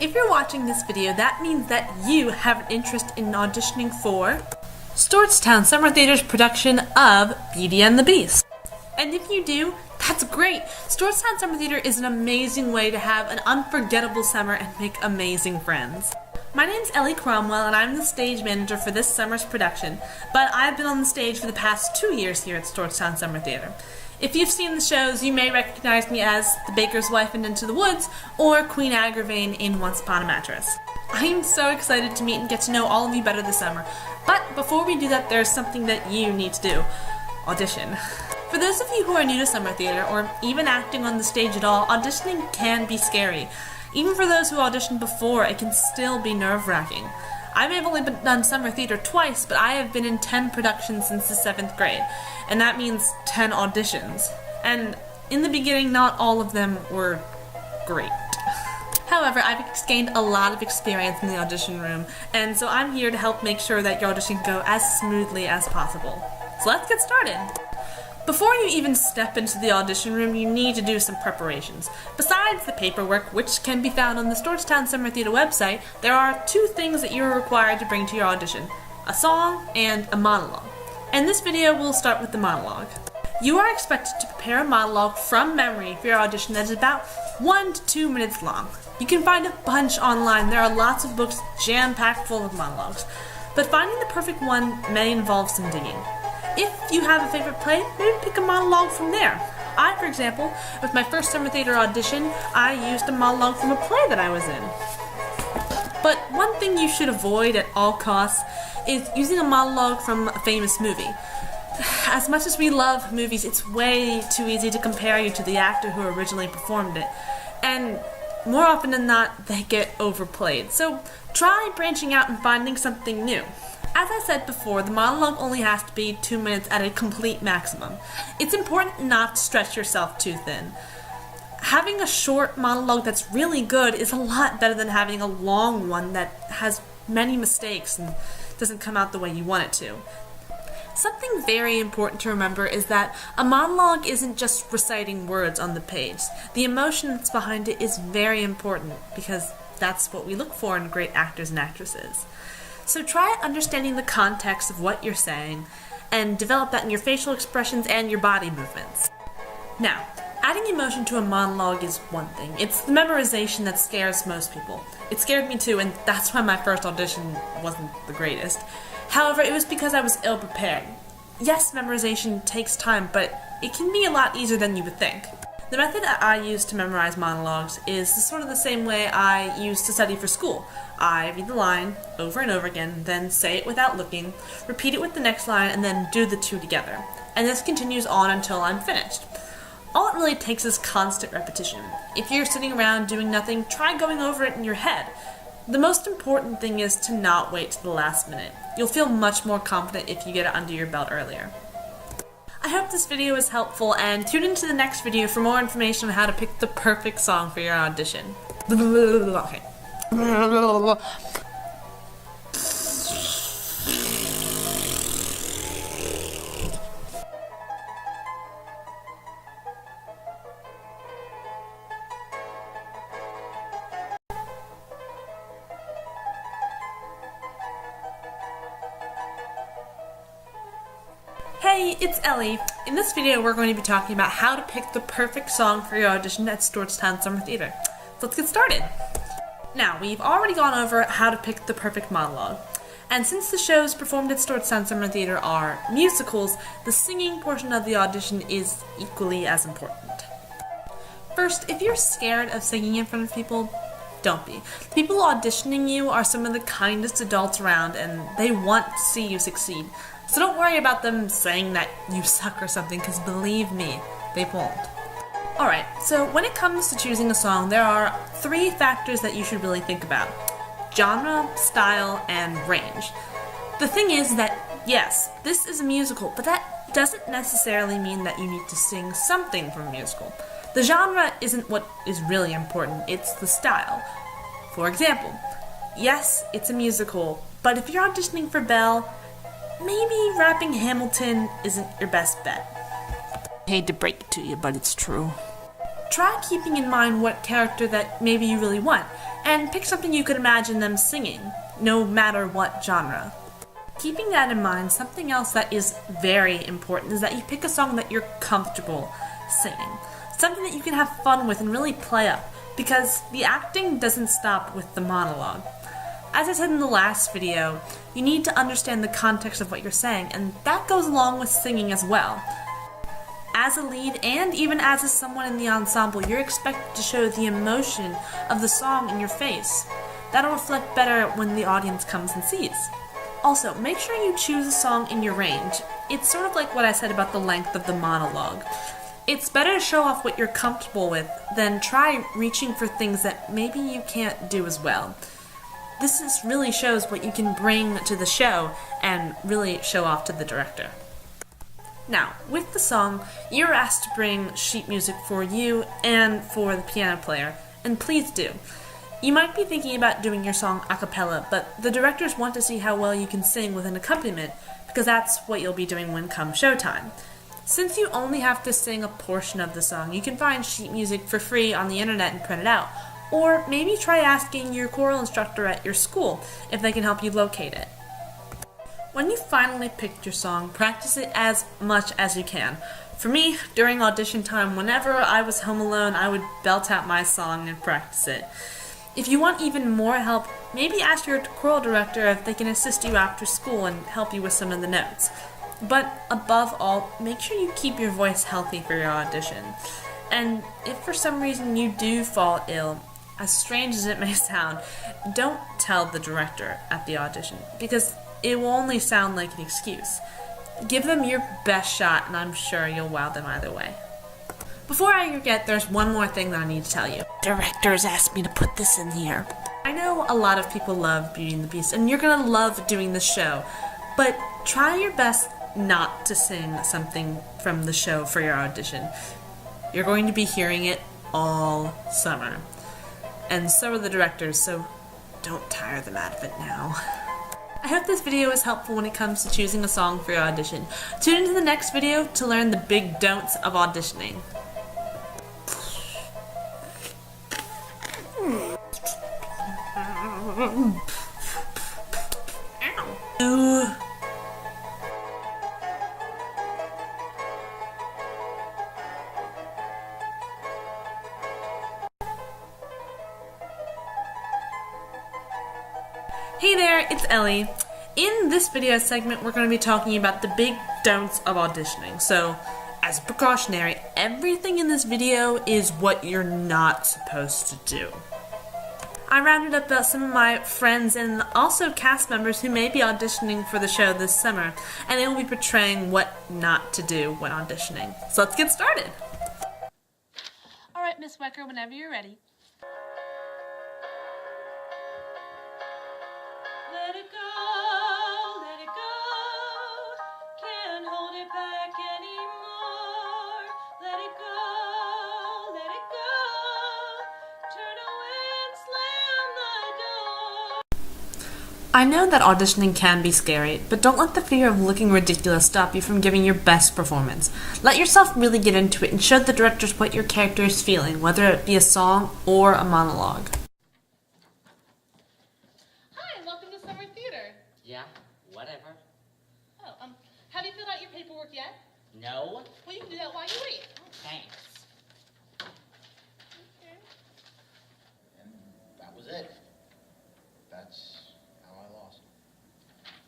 If you're watching this video, that means that you have an interest in auditioning for Stewartstown Summer Theater's production of Beauty and the Beast. And if you do, that's great! Stewartstown Summer Theater is an amazing way to have an unforgettable summer and make amazing friends. My name's Ellie Cromwell and I'm the stage manager for this summer's production, but I've been on the stage for the past 2 years here at Stewartstown Summer Theater. If you've seen the shows, you may recognize me as the Baker's Wife in Into the Woods or Queen Agravain in Once Upon a Mattress. I am so excited to meet and get to know all of you better this summer, but before we do that, there's something that you need to do. Audition. For those of you who are new to summer theater, or even acting on the stage at all, auditioning can be scary. Even for those who auditioned before, it can still be nerve-wracking. I may have only done summer theater twice, but I have been in 10 productions since the 7th grade, and that means 10 auditions. And in the beginning, not all of them were great. However, I've gained a lot of experience in the audition room, and so I'm here to help make sure that your audition go as smoothly as possible. So let's get started! Before you even step into the audition room, you need to do some preparations. Besides the paperwork, which can be found on the Stewartstown Summer Theater website, there are 2 things that you are required to bring to your audition: a song and a monologue. In this video, we'll start with the monologue. You are expected to prepare a monologue from memory for your audition that is about 1 to 2 minutes long. You can find a bunch online. There are lots of books jam-packed full of monologues, but finding the perfect one may involve some digging. If you have a favorite play, maybe pick a monologue from there. I, for example, with my first summer theater audition, I used a monologue from a play that I was in. But one thing you should avoid at all costs is using a monologue from a famous movie. As much as we love movies, it's way too easy to compare you to the actor who originally performed it. And more often than not, they get overplayed. So try branching out and finding something new. As I said before, the monologue only has to be 2 minutes at a complete maximum. It's important not to stretch yourself too thin. Having a short monologue that's really good is a lot better than having a long one that has many mistakes and doesn't come out the way you want it to. Something very important to remember is that a monologue isn't just reciting words on the page. The emotion that's behind it is very important because that's what we look for in great actors and actresses. So try understanding the context of what you're saying and develop that in your facial expressions and your body movements. Now, adding emotion to a monologue is one thing. It's the memorization that scares most people. It scared me too, and that's why my first audition wasn't the greatest. However, it was because I was ill-prepared. Yes, memorization takes time, but it can be a lot easier than you would think. The method that I use to memorize monologues is sort of the same way I used to study for school. I read the line over and over again, then say it without looking, repeat it with the next line, and then do the 2 together. And this continues on until I'm finished. All it really takes is constant repetition. If you're sitting around doing nothing, try going over it in your head. The most important thing is to not wait to the last minute. You'll feel much more confident if you get it under your belt earlier. I hope this video was helpful, and tune into the next video for more information on how to pick the perfect song for your audition. Okay. Hey, it's Ellie. In this video we're going to be talking about how to pick the perfect song for your audition at Stewartstown Summer Theater. So let's get started. Now, we've already gone over how to pick the perfect monologue. And since the shows performed at Stewartstown Summer Theater are musicals, the singing portion of the audition is equally as important. First, if you're scared of singing in front of people, don't be. The people auditioning you are some of the kindest adults around, and they want to see you succeed. So don't worry about them saying that you suck or something, because believe me, they won't. Alright, so when it comes to choosing a song, there are 3 factors that you should really think about: genre, style, and range. The thing is that, yes, this is a musical, but that doesn't necessarily mean that you need to sing something from a musical. The genre isn't what is really important, it's the style. For example, yes, it's a musical, but if you're auditioning for Belle, maybe rapping Hamilton isn't your best bet. Hate to break it to you, but it's true. try keeping in mind what character that maybe you really want, and pick something you could imagine them singing, no matter what genre. Keeping that in mind, something else that is very important is that you pick a song that you're comfortable singing. Something that you can have fun with and really play up, because the acting doesn't stop with the monologue. As I said in the last video, you need to understand the context of what you're saying, and that goes along with singing as well. As a lead, and even as someone in the ensemble, you're expected to show the emotion of the song in your face. That'll reflect better when the audience comes and sees. Also, make sure you choose a song in your range. It's sort of like what I said about the length of the monologue. It's better to show off what you're comfortable with than try reaching for things that maybe you can't do as well. This really shows what you can bring to the show and really show off to the director. Now, with the song, you're asked to bring sheet music for you and for the piano player, and please do. You might be thinking about doing your song a cappella, but the directors want to see how well you can sing with an accompaniment, because that's what you'll be doing when come showtime. Since you only have to sing a portion of the song, you can find sheet music for free on the internet and print it out, or maybe try asking your choral instructor at your school if they can help you locate it. When you finally picked your song, practice it as much as you can. For me, during audition time, whenever I was home alone, I would belt out my song and practice it. If you want even more help, maybe ask your choral director if they can assist you after school and help you with some of the notes. But above all, make sure you keep your voice healthy for your audition. And if for some reason you do fall ill, as strange as it may sound, don't tell the director at the audition, because it will only sound like an excuse. Give them your best shot, and I'm sure you'll wow them either way. Before I forget, there's one more thing that I need to tell you. Directors asked me to put this in here. I know a lot of people love Beauty and the Beast, and you're gonna love doing the show, but try your best not to sing something from the show for your audition. You're going to be hearing it all summer. And so are the directors, so don't tire them out of it now. I hope this video was helpful when it comes to choosing a song for your audition. Tune into the next video to learn the big don'ts of auditioning. Ow. Hey there, it's Ellie. In this video segment, we're going to be talking about the big don'ts of auditioning. So, as precautionary, everything in this video is what you're not supposed to do. I rounded up some of my friends and also cast members who may be auditioning for the show this summer, and they will be portraying what not to do when auditioning. So let's get started. Alright, Miss Wecker, whenever you're ready. Let it go, can't hold it back anymore. Let it go, turn away and slam the door. I know that auditioning can be scary, but don't let the fear of looking ridiculous stop you from giving your best performance. Let yourself really get into it and show the directors what your character is feeling, whether it be a song or a monologue. Yeah, whatever. Oh, have you filled out your paperwork yet? No. Well, you can do that while you wait. Oh, thanks. Okay. And that was it. That's how I lost.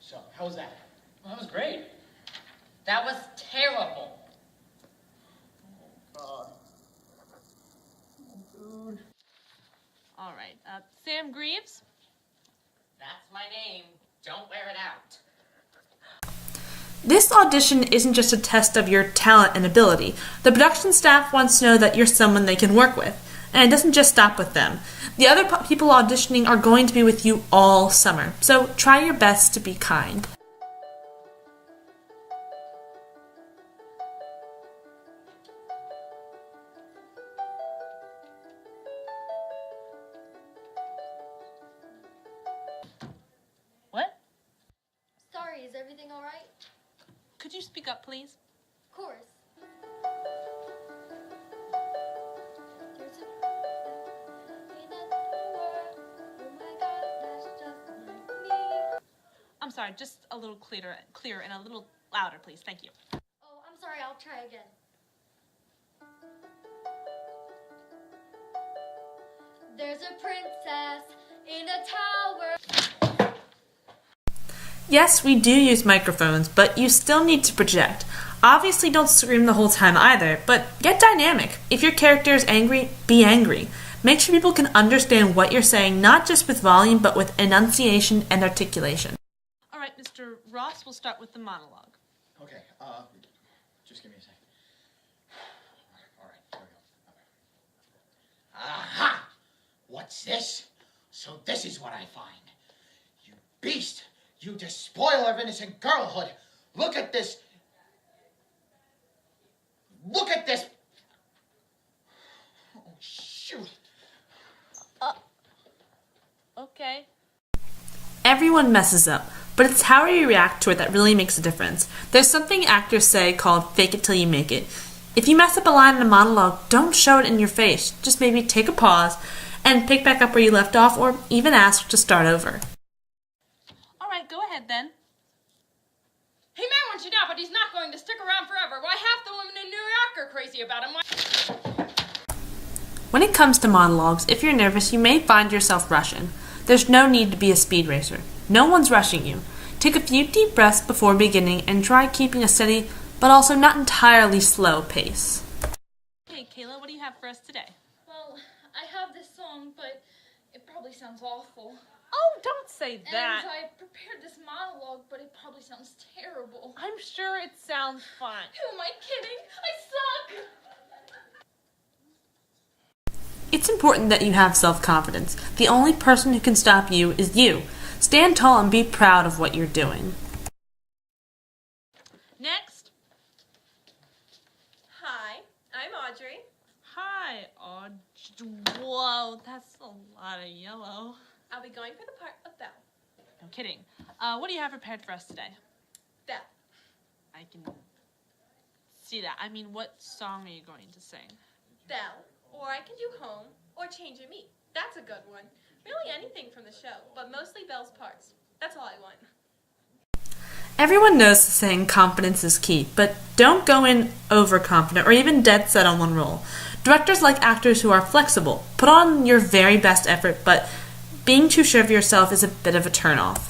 So, how was that? Well, that was great. That was terrible. Oh, God. Oh, dude. All right. Sam Greaves? That's my name. Don't wear it out. This audition isn't just a test of your talent and ability. The production staff wants to know that you're someone they can work with. And it doesn't just stop with them. The other people auditioning are going to be with you all summer. So try your best to be kind. What? Sorry, is everything all right? Could you speak up, please? Of course. sorry, just a little clearer and a little louder, please. Thank you. Oh, I'm sorry, I'll try again. There's a princess in a tower. Yes, we do use microphones, but you still need to project. Obviously, don't scream the whole time either, but get dynamic. If your character is angry, be angry. Make sure people can understand what you're saying, not just with volume, but with enunciation and articulation. All right, Mr. Ross, we'll start with the monologue. Okay, just give me a second. All right, here we go. Aha! What's this? So this is what I find. You beast! You despoiler of innocent girlhood! Look at this! Look at this! Oh, shoot! Okay. Everyone messes up, but it's how you react to it that really makes a difference. There's something actors say called fake it till you make it. If you mess up a line in a monologue, don't show it in your face. Just maybe take a pause and pick back up where you left off, or even ask to start over. All right, go ahead then. He may want you now, but he's not going to stick around forever. Why, half the women in New York are crazy about him. When it comes to monologues, if you're nervous, you may find yourself rushing. There's no need to be a speed racer. No one's rushing you. Take a few deep breaths before beginning and try keeping a steady, but also not entirely slow pace. Hey, Kayla, what do you have for us today? Well, I have this song, but it probably sounds awful. Oh, don't say that. And I prepared this monologue, but it probably sounds terrible. I'm sure it sounds fine. Who am I kidding? I suck! It's important that you have self-confidence. The only person who can stop you is you. Stand tall and be proud of what you're doing. Next. Hi, I'm Audrey. Hi, Whoa, that's a lot of yellow. I'll be going for the part of Belle. No kidding. What do you have prepared for us today? Belle. I can see that. I mean, what song are you going to sing? Belle, or I can do Home, or Change Your Me. That's a good one. Really anything from the show, but mostly Belle's parts. That's all I want. Everyone knows the saying confidence is key, but don't go in overconfident or even dead set on one role. Directors like actors who are flexible. Put on your very best effort, but being too sure of yourself is a bit of a turnoff.